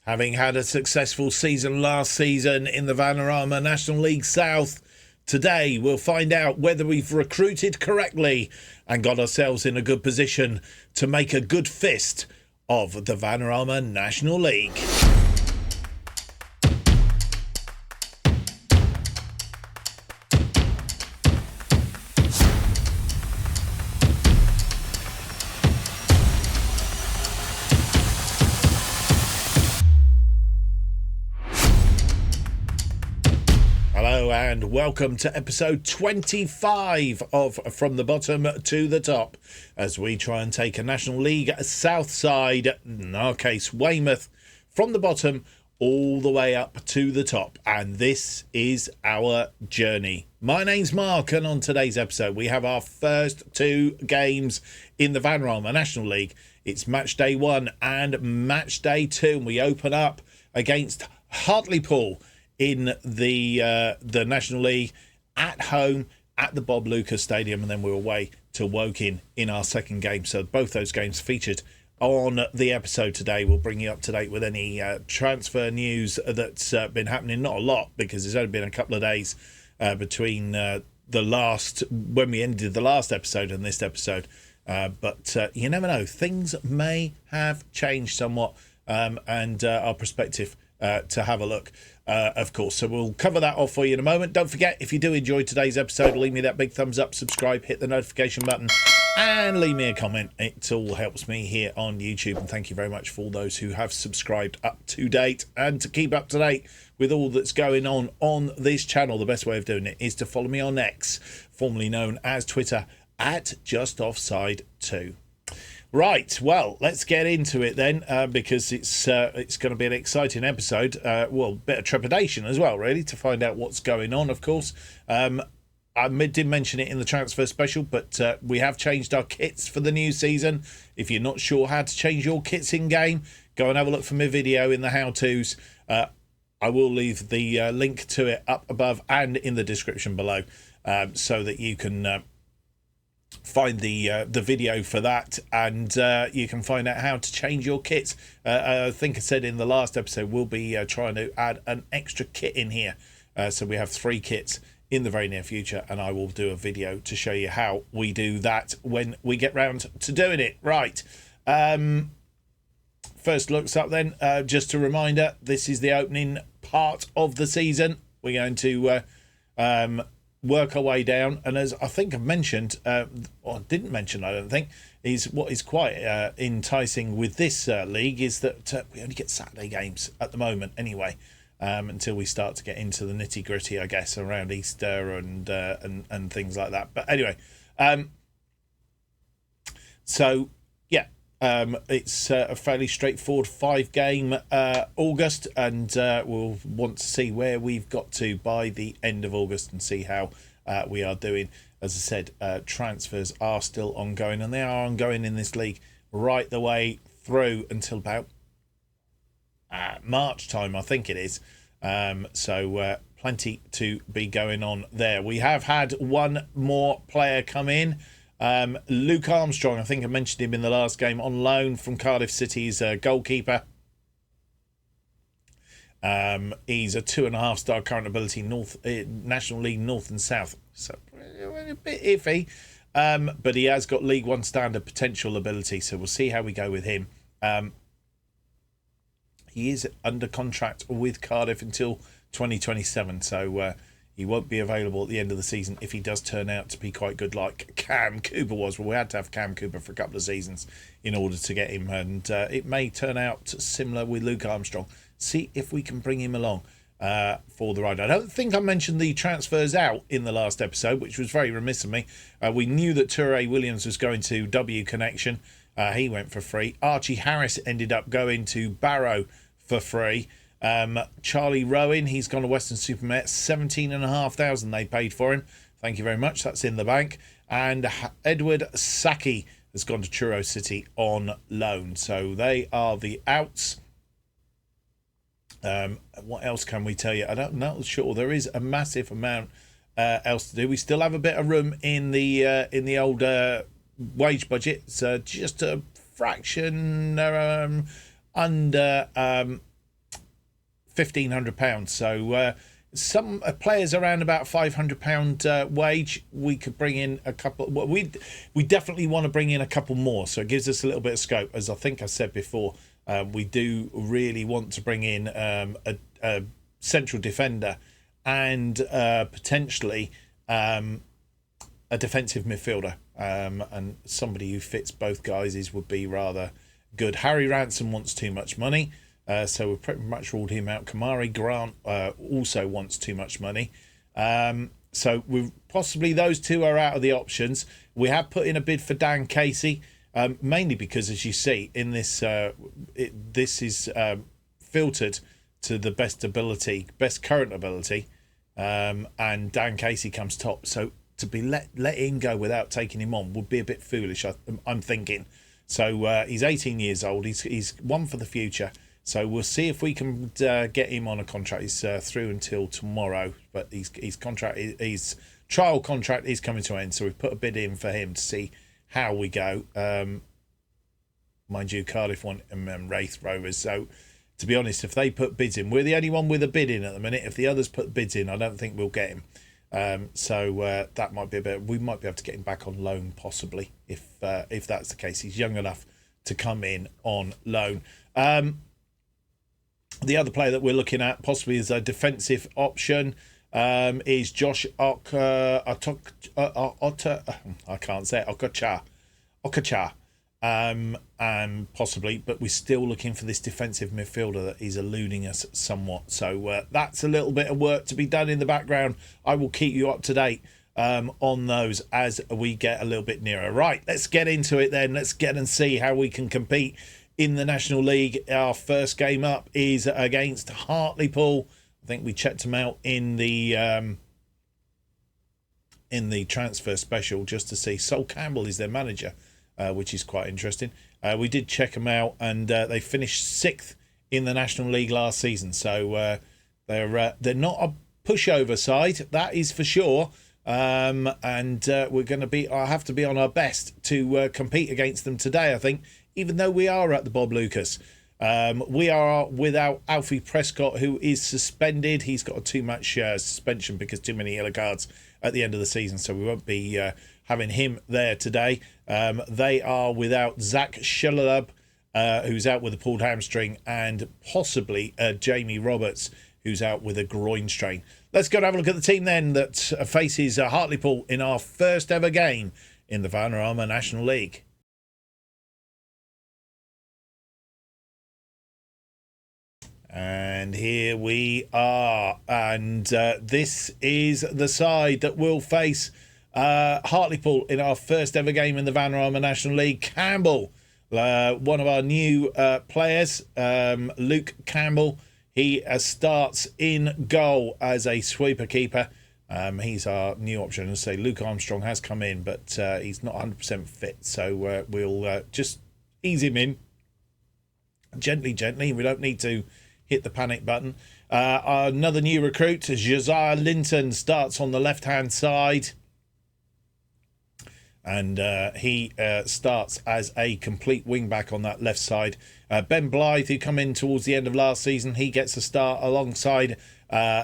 Having had a successful season last season in the Vanarama National League South, today we'll find out whether we've recruited correctly and got ourselves in a good position to make a good fist of the Vanarama National League. And welcome to episode 25 of From the Bottom to the Top, as we try and take a National League South side, in our case Weymouth, from the bottom all the way up to the top. And this is our journey. My name's Mark, and on today's episode we have our first two games in the Vanarama National League. It's match day 1 and match day 2, and we open up against Hartlepool in the National League at home at the Bob Lucas Stadium, and then we're away to Woking in our second game. So both those games featured on the episode today. We'll bring you up to date with any transfer news that's been happening. Not a lot, because there's only been a couple of days between the last, when we ended the last episode and this episode. But you never know, things may have changed somewhat, and our perspective to have a look, of course. So we'll cover that off for you in a moment. Don't forget, if you do enjoy today's episode, leave me that big thumbs up, subscribe, hit the notification button, and leave me a comment. It all helps me here on YouTube, and thank you very much for all those who have subscribed up to date. And to keep up to date with all that's going on this channel, the best way of doing it is to follow me on X, formerly known as Twitter, at JustOffsideFM. Right, well, let's get into it then, because it's going to be an exciting episode. Well, a bit of trepidation as well, really, to find out what's going on, of course. I did mention it in the transfer special, but we have changed our kits for the new season. If you're not sure how to change your kits in-game, go and have a look for my video in the how-tos. I will leave the link to it up above and in the description below, so that you can find the video for that, and you can find out how to change your kits. I think I said in the last episode we'll be trying to add an extra kit in here, so we have 3 kits in the very near future, and I will do a video to show you how we do that when we get round to doing it. Right, first looks up then, just a reminder, this is the opening part of the season. We're going to work our way down, and as I think I've mentioned, or didn't mention, I don't think, is what is quite enticing with this league is that we only get Saturday games at the moment anyway, until we start to get into the nitty gritty, I guess, around Easter and things like that. But anyway, so yeah, it's a fairly straightforward 5-game August, and we'll want to see where we've got to by the end of August and see how we are doing. As I said, transfers are still ongoing, and they are ongoing in this league right the way through until about March time, I think it is. So plenty to be going on there. We have had one more player come in. Luke Armstrong, I think I mentioned him in the last game, on loan from Cardiff City's goalkeeper. He's a 2.5-star current ability, National League North and South, so a bit iffy, but he has got League 1 standard potential ability, so we'll see how we go with him. He is under contract with Cardiff until 2027, so he won't be available at the end of the season if he does turn out to be quite good, like Cam Cooper was. Well, we had to have Cam Cooper for a couple of seasons in order to get him, and it may turn out similar with Luke Armstrong. See if we can bring him along for the ride. I don't think I mentioned the transfers out in the last episode, which was very remiss of me. We knew that Toure Williams was going to W Connection. He went for free. Archie Harris ended up going to Barrow for free. Charlie Rowan, he's gone to Western-super-Mare. 17,500 they paid for him. Thank you very much. That's in the bank. And Edward Saki has gone to Truro City on loan. So they are the outs. What else can we tell you? I don't know. Sure, there is a massive amount else to do. We still have a bit of room in the old wage budget. It's just a fraction under £1,500. So some players around about £500 wage. We could bring in a couple. Well, we definitely want to bring in a couple more. So it gives us a little bit of scope. As I think I said before, we do really want to bring in a central defender and potentially a defensive midfielder, and somebody who fits both guises would be rather good. Harry Ransom wants too much money, so we've pretty much ruled him out. Kamari Grant also wants too much money, so we've possibly those two are out of the options. We have put in a bid for Dan Casey, mainly because, as you see in this, this is filtered to the best current ability, and Dan Casey comes top. So to be let him go without taking him on would be a bit foolish, I'm thinking. So he's 18 years old. He's one for the future. So we'll see if we can get him on a contract. He's through until tomorrow, but his trial contract is coming to an end. So we've put a bid in for him to see how we go. Mind you, Cardiff want Wraith Rovers. So to be honest, if they put bids in, we're the only one with a bid in at the minute. If the others put bids in, I don't think we'll get him. So that might be a bit. We might be able to get him back on loan, possibly, if that's the case. He's young enough to come in on loan. The other player that we're looking at possibly as a defensive option is Josh I can't say it. Okacha. Possibly, but we're still looking for this defensive midfielder that is eluding us somewhat. So that's a little bit of work to be done in the background. I will keep you up to date on those as we get a little bit nearer. Right, let's get into it then. Let's get and see how we can compete in the National League. Our first game up is against Hartlepool. I think we checked them out in the transfer special just to see. Sol Campbell is their manager, which is quite interesting. We did check them out, and they finished 6th in the National League last season. So they're not a pushover side, that is for sure. And we're going to be. I have to be on our best to compete against them today, I think. Even though we are at the Bob Lucas, we are without Alfie Prescott, who is suspended. He's got a 2-match suspension because too many yellow cards at the end of the season, so we won't be having him there today. They are without Zach Shillalub, who's out with a pulled hamstring, and possibly Jamie Roberts, who's out with a groin strain. Let's go and have a look at the team then that faces Hartlepool in our first ever game in the Vanarama National League. And here we are, and this is the side that will face Hartlepool in our first ever game in the Vanarama National League. Campbell, one of our new players, Luke Campbell. He starts in goal as a sweeper keeper. He's our new option. As I say, Luke Armstrong has come in, but he's not 100% fit, so we'll just ease him in gently. We don't need to hit the panic button. Another new recruit, Josiah Linton, starts on the left-hand side. And he starts as a complete wing-back on that left side. Ben Blythe, who come in towards the end of last season, he gets a start alongside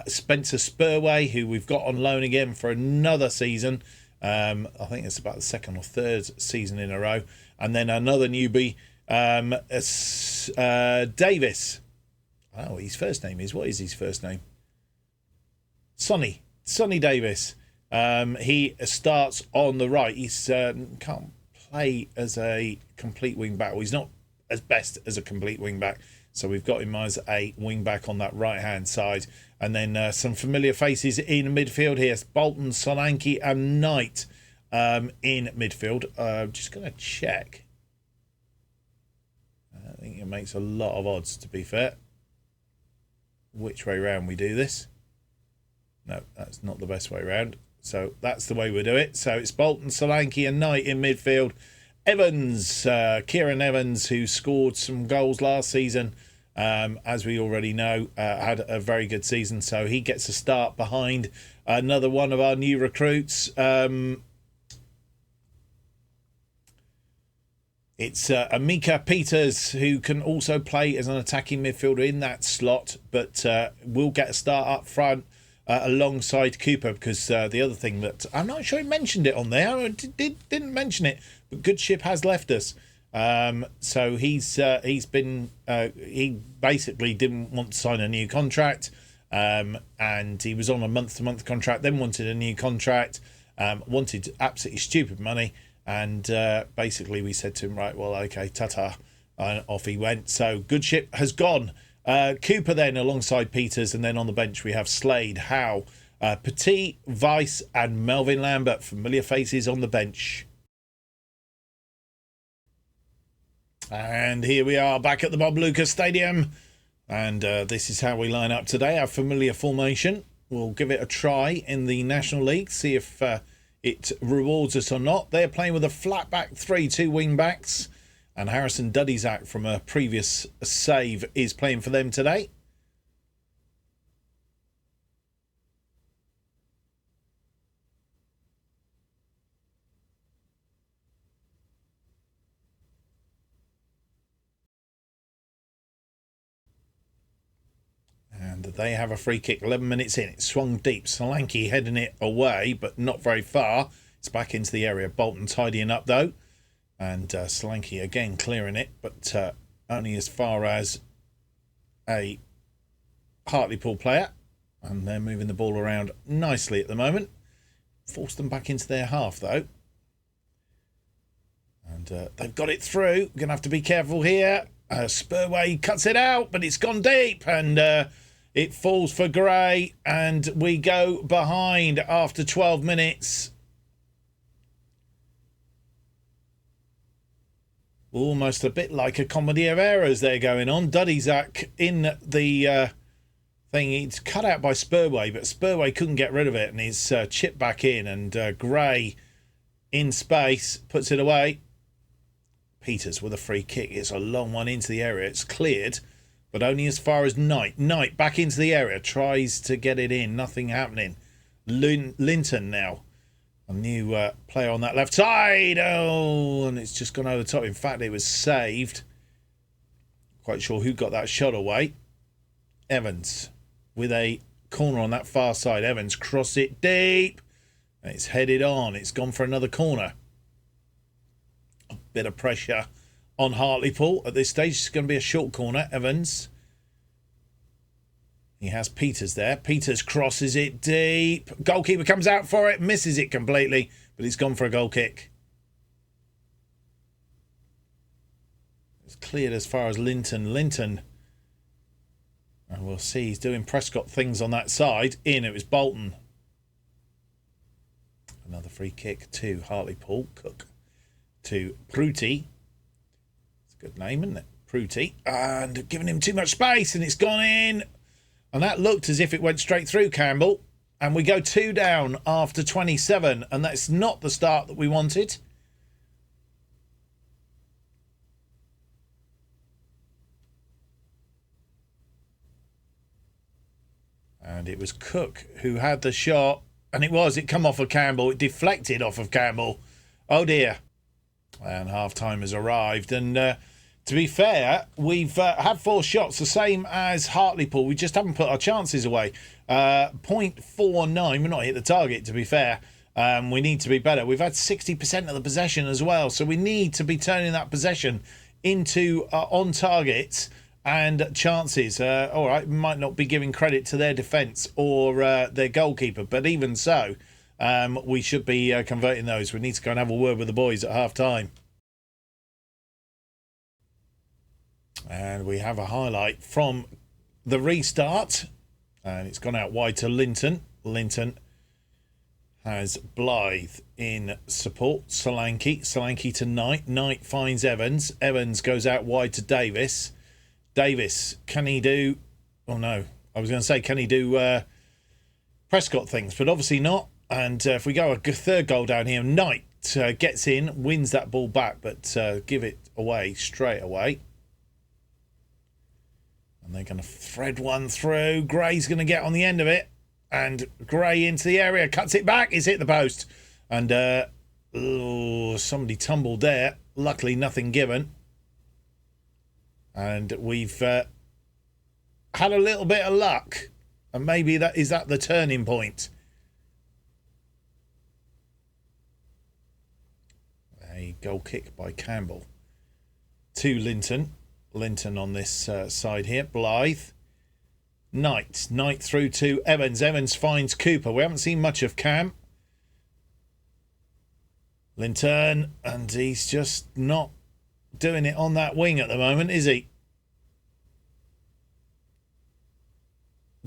Spencer Spurway, who we've got on loan again for another season. I think it's about the 2nd or 3rd season in a row. And then another newbie, Davis. Oh, his first name is, what is his first name? Sonny Davis. He starts on the right. He's can't play as a complete wing back. Well, he's not as best as a complete wing back, so we've got him as a wing back on that right hand side. And then some familiar faces in midfield here: Bolton, Solanke, and Knight in midfield. Just going to check. I think it makes a lot of odds, to be fair, which way round we do this. No, that's not the best way round. So that's the way we do it. So it's Bolton, Solanke and Knight in midfield. Evans, Kieran Evans, who scored some goals last season, as we already know, had a very good season. So he gets a start behind another one of our new recruits. It's Amika Peters, who can also play as an attacking midfielder in that slot, but will get a start up front alongside Cooper, because the other thing that I'm not sure he mentioned it on there, I didn't mention it, but Goodship has left us. So he's been he basically didn't want to sign a new contract, and he was on a month-to-month contract, then wanted a new contract, wanted absolutely stupid money. And basically we said to him, right, well, okay, ta-ta, and off he went. So Goodship has gone. Cooper then alongside Peters, and then on the bench we have Slade, Howe, Petit, Weiss and Melvin Lambert, familiar faces on the bench. And here we are back at the Bob Lucas Stadium, and this is how we line up today, our familiar formation. We'll give it a try in the National League, see if it rewards us or not. They're playing with a flat back three, two wing backs, and Harrison Dudizak from a previous save is playing for them today. And they have a free kick 11 minutes in. It swung deep. Solanke heading it away, but not very far. It's back into the area. Bolton tidying up, though. And Solanke again clearing it, but only as far as a Hartlepool player. And they're moving the ball around nicely at the moment. Forced them back into their half, though. And they've got it through. Going to have to be careful here. Spurway cuts it out, but it's gone deep. And it falls for Gray, and we go behind after 12 minutes. Almost a bit like a comedy of errors there going on. Dudizak in the thing. It's cut out by Spurway, but Spurway couldn't get rid of it, and he's chipped back in, and Gray in space puts it away. Peters with a free kick. It's a long one into the area. It's cleared, but only as far as Knight. Knight back into the area, tries to get it in. Nothing happening. Linton now, a new player on that left side. Oh, and it's just gone over the top. In fact, it was saved. Quite sure who got that shot away. Evans with a corner on that far side. Evans cross it deep. And it's headed on. It's gone for another corner. A bit of pressure on Hartlepool at this stage. It's going to be a short corner. Evans. He has Peters there. Peters crosses it deep. Goalkeeper comes out for it. Misses it completely. But he's gone for a goal kick. It's cleared as far as Linton. Linton. And we'll see. He's doing Prescott things on that side. In. It was Bolton. Another free kick to Hartlepool. Cook to Pruti. It's a good name, isn't it? Pruti. And giving him too much space, and it's gone in. And that looked as if it went straight through Campbell. And we go 2 down after 27. And that's not the start that we wanted. And it was Cook who had the shot. And it come off of Campbell. It deflected off of Campbell. Oh dear. And half-time has arrived. And to be fair, we've had 4 shots, the same as Hartlepool. We just haven't put our chances away. 0.49. We're not hit the target, to be fair. We need to be better. We've had 60% of the possession as well. So we need to be turning that possession into on targets and chances. All right, we might not be giving credit to their defence or their goalkeeper, but even so, we should be converting those. We need to go and have a word with the boys at half-time. And we have a highlight from the restart. And it's gone out wide to Linton. Linton has Blythe in support. Solanke. Solanke to Knight. Knight finds Evans. Evans goes out wide to Davis. Davis, can he do... Oh, no. I was going to say, can he do Prescott things? But obviously not. And if we go a third goal down here, Knight gets in, wins that ball back, but give it away straight away. And they're going to thread one through. Gray's going to get on the end of it. And Gray into the area, cuts it back. It's hit the post. And somebody tumbled there. luckily nothing given. And we've had a little bit of luck. And maybe that is the turning point. A goal kick by Campbell to Linton. Linton on this side here. Blythe. Knight through to Evans. Evans finds Cooper. We haven't seen much of Cam. Linton, and he's just not doing it on that wing at the moment, is he?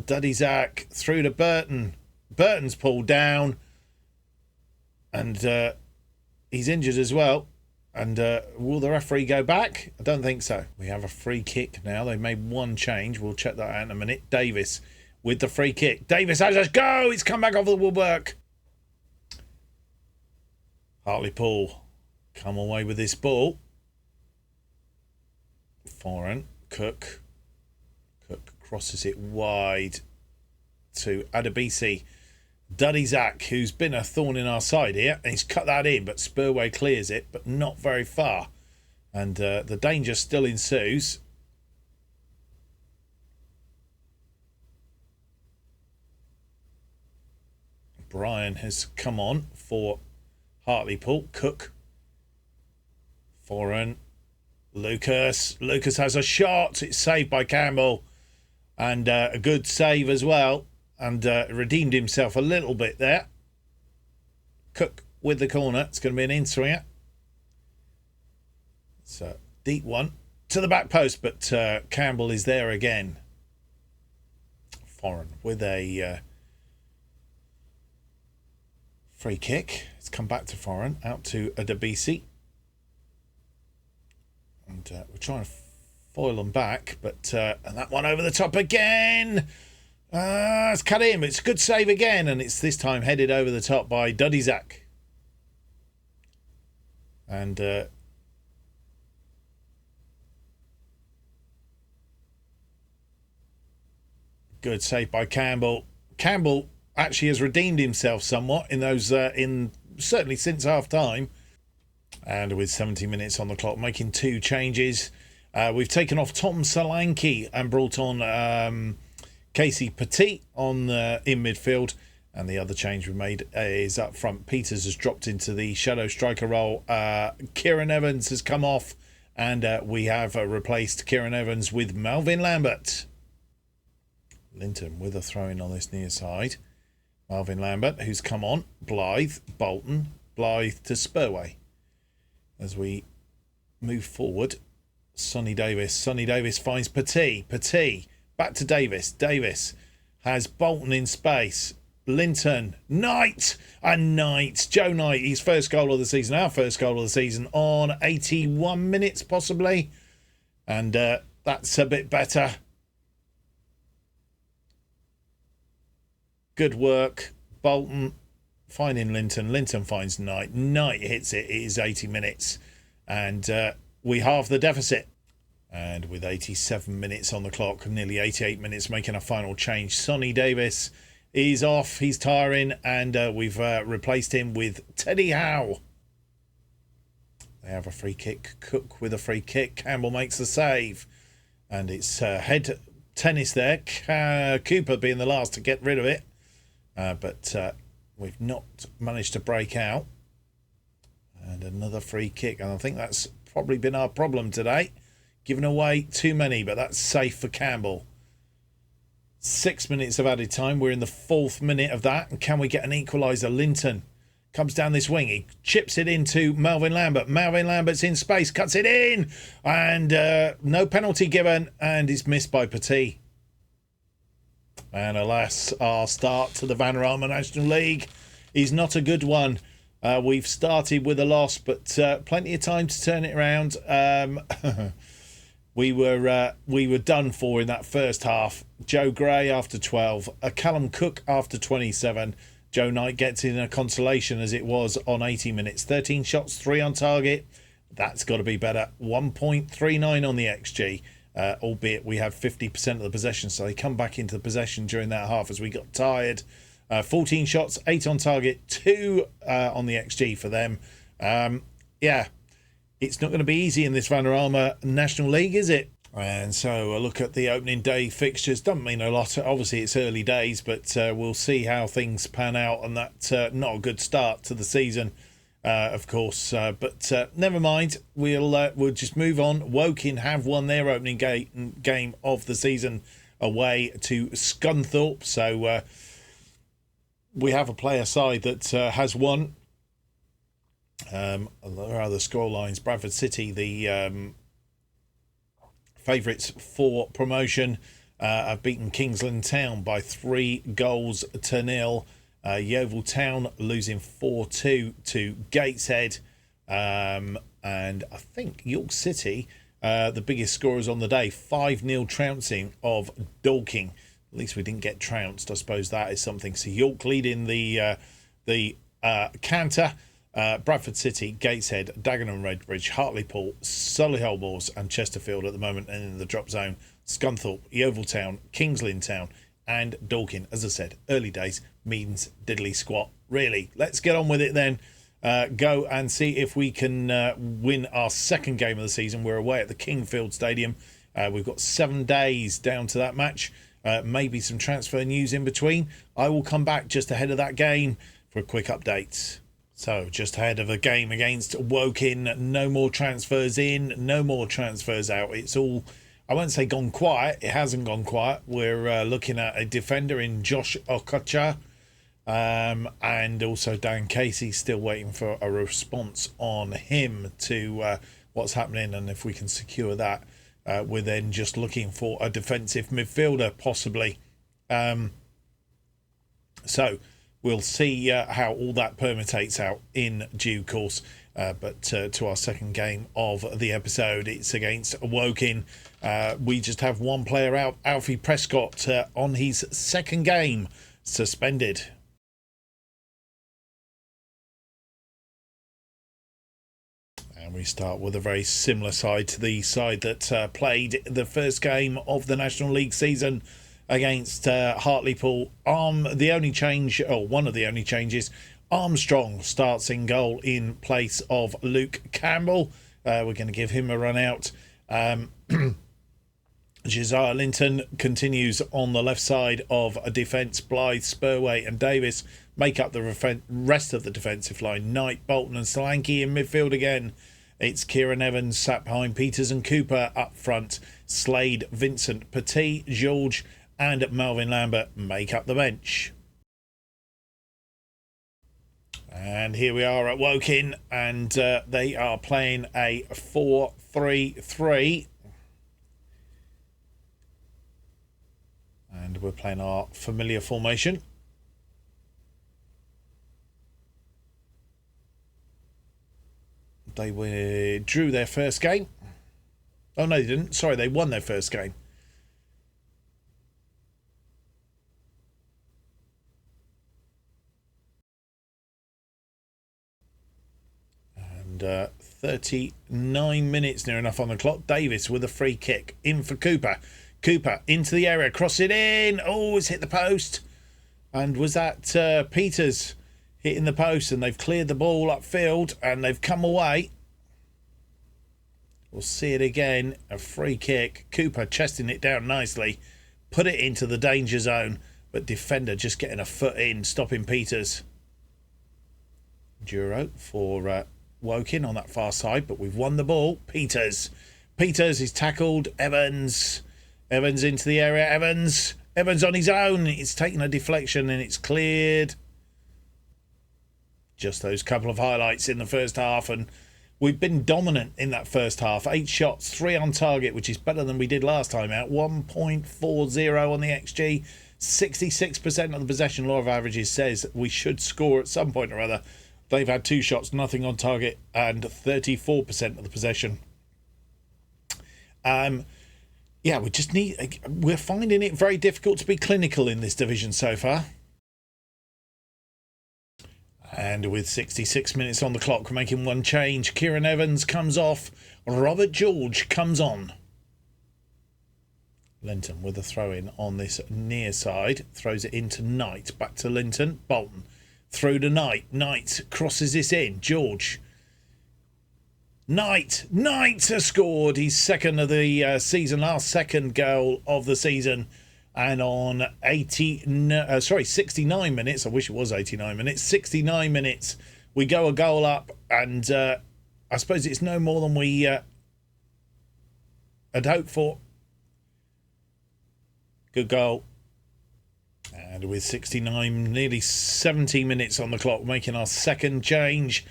Duddy-Zach through to Burton. Burton's pulled down, and he's injured as well. And will the referee go back? I don't think so. We have a free kick now. They've made one change. We'll check that out in a minute. Davis with the free kick. Davis has a go. It's come back off the woodwork. Hartlepool come away with this ball. Foreign. Cook crosses it wide to Adebisi. Duddy-Zach, who's been a thorn in our side here, and he's cut that in, but Spurway clears it, but not very far. And the danger still ensues. Brian has come on for Hartlepool. Cook. Foreign. Lucas has a shot. It's saved by Campbell. And a good save as well. And redeemed himself a little bit there. Cook with the corner. It's going to be an in-swinger. It's a deep one to the back post, but Campbell is there again. Foreign with a free kick. It's come back to Foreign. Out to Adebisi. And we're trying to foil them back, but and that one over the top again. It's cut in, but it's a good save again, and it's this time headed over the top by Duddy-Zach. And good save by Campbell. Campbell actually has redeemed himself somewhat in those certainly since half time. And with 70 minutes on the clock, making two changes. We've taken off Tom Solanke and brought on Casey Petit in midfield, and the other change we made is up front. Peters has dropped into the shadow striker role. Kieran Evans has come off, and we have replaced Kieran Evans with Melvin Lambert. Linton with a throw-in on this near side. Melvin Lambert, who's come on. Blythe, Bolton, Blythe to Spurway. As we move forward, Sonny Davis finds Petit. Back to Davis. Davis has Bolton in space. Linton. Knight. And Knight. Joe Knight. His first goal of the season. Our first goal of the season on 81 minutes possibly. And that's a bit better. Good work. Bolton finding Linton. Linton finds Knight. Knight hits it. It is 80 minutes. And we halve the deficit. And with 87 minutes on the clock, nearly 88 minutes, making a final change. Sonny Davis is off. He's tiring. And we've replaced him with Teddy Howe. They have a free kick. Cook with a free kick. Campbell makes the save. And it's head tennis there. Cooper being the last to get rid of it. But we've not managed to break out. And another free kick. And I think that's probably been our problem today. Giving away too many, but that's safe for Campbell. 6 minutes of added time. We're in the 4th minute of that. And can we get an equaliser? Linton comes down this wing. He chips it into Melvin Lambert. Melvin Lambert's in space. Cuts it in. And no penalty given. And it's missed by Petit. And alas, our start to the Vanarama National League is not a good one. We've started with a loss, but plenty of time to turn it around. We were done for in that first half. Joe Gray after 12, Callum Cook after 27. Joe Knight gets in a consolation as it was on 80 minutes. 13 shots, 3 on target. That's got to be better. 1.39 on the XG, albeit we have 50% of the possession. So they come back into the possession during that half as we got tired. 14 shots, 8 on target, 2 on the XG for them. It's not going to be easy in this Vanarama National League, is it? And so a look at the opening day fixtures doesn't mean a lot. Obviously, it's early days, but we'll see how things pan out. And that's not a good start to the season, of course. But never mind. We'll just move on. Woking have won their opening game of the season away to Scunthorpe. So we have a player side that has won. There are the score lines. Bradford City, the favourites for promotion, have beaten Kingsland Town by 3-0. Yeovil Town losing 4-2 to Gateshead. And I think York City, the biggest scorers on the day, 5-0 trouncing of Dorking. At least we didn't get trounced. I suppose that is something. So York leading the canter. Bradford City, Gateshead, Dagenham Redbridge, Hartlepool, Solihull Moors and Chesterfield at the moment, and in the drop zone, Scunthorpe, Yeovil Town, Kingsland Town and Dorking. As I said, early days means diddly squat. Really, let's get on with it then. Go and see if we can win our second game of the season. We're away at the Kingfield Stadium. We've got 7 days down to that match. Maybe some transfer news in between. I will come back just ahead of that game for a quick update. So, just ahead of a game against Woking, no more transfers in, no more transfers out. It's all, I won't say gone quiet. It hasn't gone quiet. We're looking at a defender in Josh Okocha, and also Dan Casey, still waiting for a response on him to what's happening. And if we can secure that, we're then just looking for a defensive midfielder, possibly. So, we'll see how all that permutates out in due course. But to our second game of the episode, it's against Woking. We just have one player out, Alfie Prescott, on his second game, suspended. And we start with a very similar side to the side that played the first game of the National League season against Hartlepool. The only change, or one of the only changes, Armstrong starts in goal in place of Luke Campbell. We're going to give him a run out. Josiah Linton continues on the left side of a defence. Blythe, Spurway and Davis make up the rest of the defensive line. Knight, Bolton and Solanke in midfield again. It's Kieran Evans sat behind Peters and Cooper up front. Slade, Vincent, Petit, George and Melvin Lambert make up the bench. And here we are at Woking, and they are playing a 4-3-3. And we're playing our familiar formation. They drew their first game. Oh, no, they didn't. Sorry, they won their first game. And 39 minutes near enough on the clock. Davis with a free kick. In for Cooper. Cooper into the area. Cross it in. Oh, it's hit the post. And was that Peters hitting the post? And they've cleared the ball upfield and they've come away. We'll see it again. A free kick. Cooper chesting it down nicely. Put it into the danger zone. But defender just getting a foot in, stopping Peters. Duro for Woking on that far side, but we've won the ball. Peters is tackled. Evans into the area. Evans on his own. It's taken a deflection and it's cleared. Just those couple of highlights in the first half, and we've been dominant in that first half. 8 shots, 3 on target, which is better than we did last time out. 1.40 on the XG. 66% of the possession. Law of averages says we should score at some point or other. They've had 2 shots, nothing on target, and 34% of the possession. Yeah, we're finding it very difficult to be clinical in this division so far. And with 66 minutes on the clock, we're making one change. Kieran Evans comes off. Robert George comes on. Linton with a throw-in on this near side. Throws it into Knight. Back to Linton. Bolton. Through to Knight. Knight crosses this in. George. Knight has scored his second of the season, last second goal of the season, and on 69 minutes, I wish it was 89 minutes, 69 minutes, we go a goal up, and I suppose it's no more than we had hoped for. Good goal. And with 69, nearly 70 minutes on the clock, making our second change,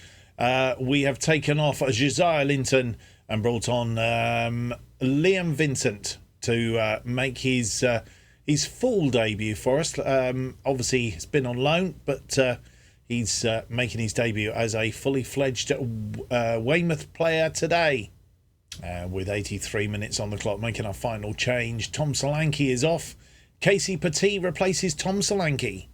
we have taken off Josiah Linton and brought on Liam Vincent to make his full debut for us. Obviously, he's been on loan, but he's making his debut as a fully fledged Weymouth player today. With 83 minutes on the clock, making our final change. Tom Solanke is off. Casey Petit replaces Tom Solanke.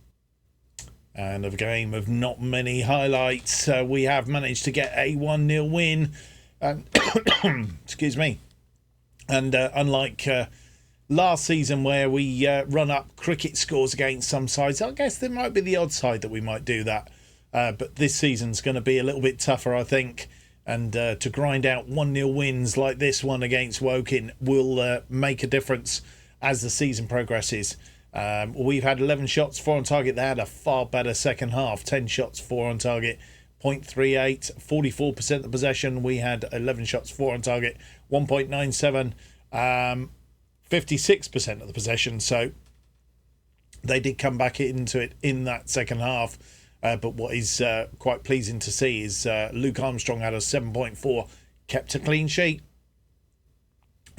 And of a game of not many highlights, we have managed to get a 1-0 win. Excuse me. And unlike last season where we run up cricket scores against some sides, I guess there might be the odd side that we might do that. But this season's going to be a little bit tougher, I think. And to grind out 1-0 wins like this one against Woking will make a difference as the season progresses. We've had 11 shots, 4 on target. They had a far better second half. 10 shots, 4 on target, 0.38, 44% of the possession. We had 11 shots, 4 on target, 1.97, 56% of the possession. So they did come back into it in that second half. But what is quite pleasing to see is Luke Armstrong had a 7.4, kept a clean sheet.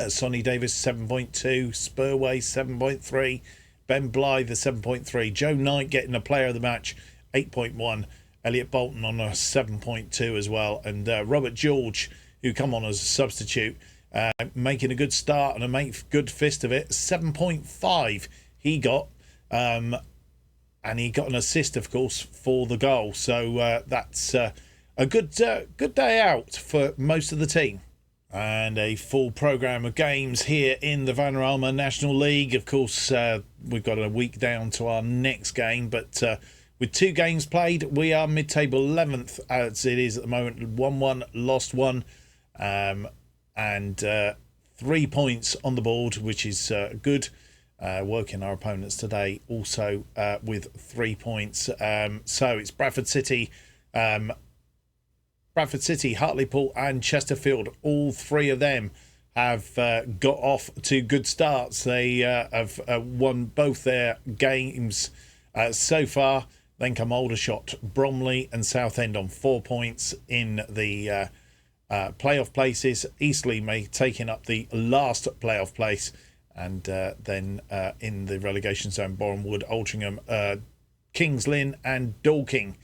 Sonny Davis 7.2, Spurway 7.3, Ben Blythe a 7.3, Joe Knight getting a player of the match 8.1, Elliot Bolton on a 7.2 as well, and Robert George, who come on as a substitute, making a good start and a good fist of it, 7.5 he got. And he got an assist, of course, for the goal. So that's a good day out for most of the team. And a full programme of games here in the Vanarama National League. Of course, we've got a week down to our next game. But with 2 games played, we are mid-table 11th, as it is at the moment. 1-1, lost 1. And 3 points on the board, which is good. Working our opponents today also with 3 points. So it's Bradford City, Hartlepool and Chesterfield. All 3 of them have got off to good starts. They have won both their games so far. Then come Aldershot, Bromley and Southend on 4 points in the playoff places. Eastleigh taking up the last playoff place. And then in the relegation zone, Boreham Wood, Altrincham, Kings Lynn and Dorking.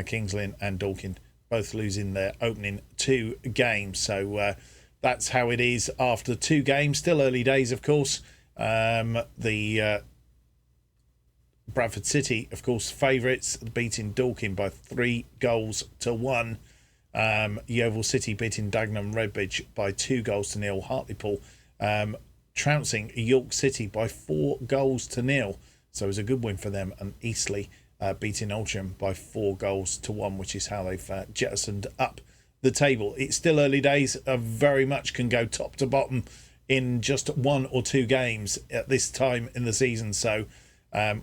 Kings Lynn and Dorking both losing their opening 2 games. So that's how it is after 2 games. Still early days, of course. The Bradford City, of course, favourites, beating Dorking by 3-1. Yeovil City beating Dagenham Redbridge by 2-0. Hartlepool trouncing York City by 4-0. So it was a good win for them. And Eastleigh beating Altrincham by 4-1, which is how they've jettisoned up the table. It's still early days. Very much can go top to bottom in just 1 or 2 games at this time in the season. So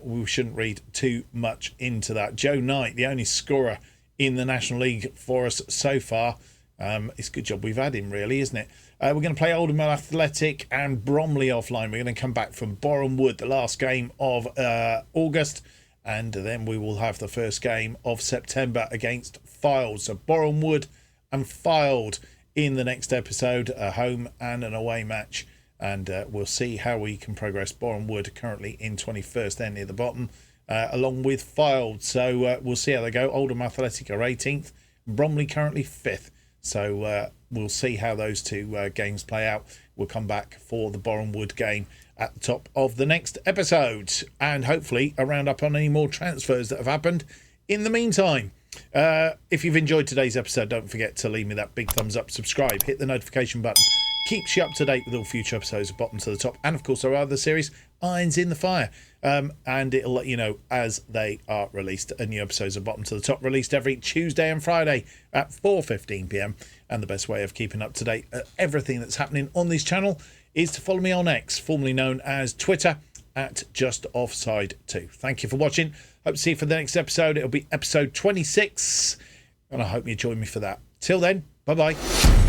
we shouldn't read too much into that. Joe Knight, the only scorer in the National League for us so far. It's a good job we've had him, really, isn't it? We're going to play Oldham Athletic and Bromley offline. We're going to come back from Boreham Wood, the last game of August, and then we will have the first game of September against Fylde. So Boreham Wood and Fylde in the next episode, a home and an away match, and we'll see how we can progress. Boreham Wood currently in 21st, then near the bottom, along with Fylde. So we'll see how they go. Oldham Athletic are 18th, Bromley currently 5th. So we'll see how those 2 games play out. We'll come back for the Boreham Wood game at the top of the next episode, and hopefully a round up on any more transfers that have happened in the meantime. If you've enjoyed today's episode, don't forget to leave me that big thumbs up, subscribe, hit the notification button, keeps you up to date with all future episodes of Bottom to the Top, and of course our other series, Irons in the Fire, and it'll let you know as they are released. New episodes of Bottom to the Top released every Tuesday and Friday at 4:15pm, and the best way of keeping up to date at everything that's happening on this channel is to follow me on X, formerly known as Twitter, at JustOffsideFM. Thank you for watching. Hope to see you for the next episode. It'll be episode 26, and I hope you join me for that. Till then, bye bye.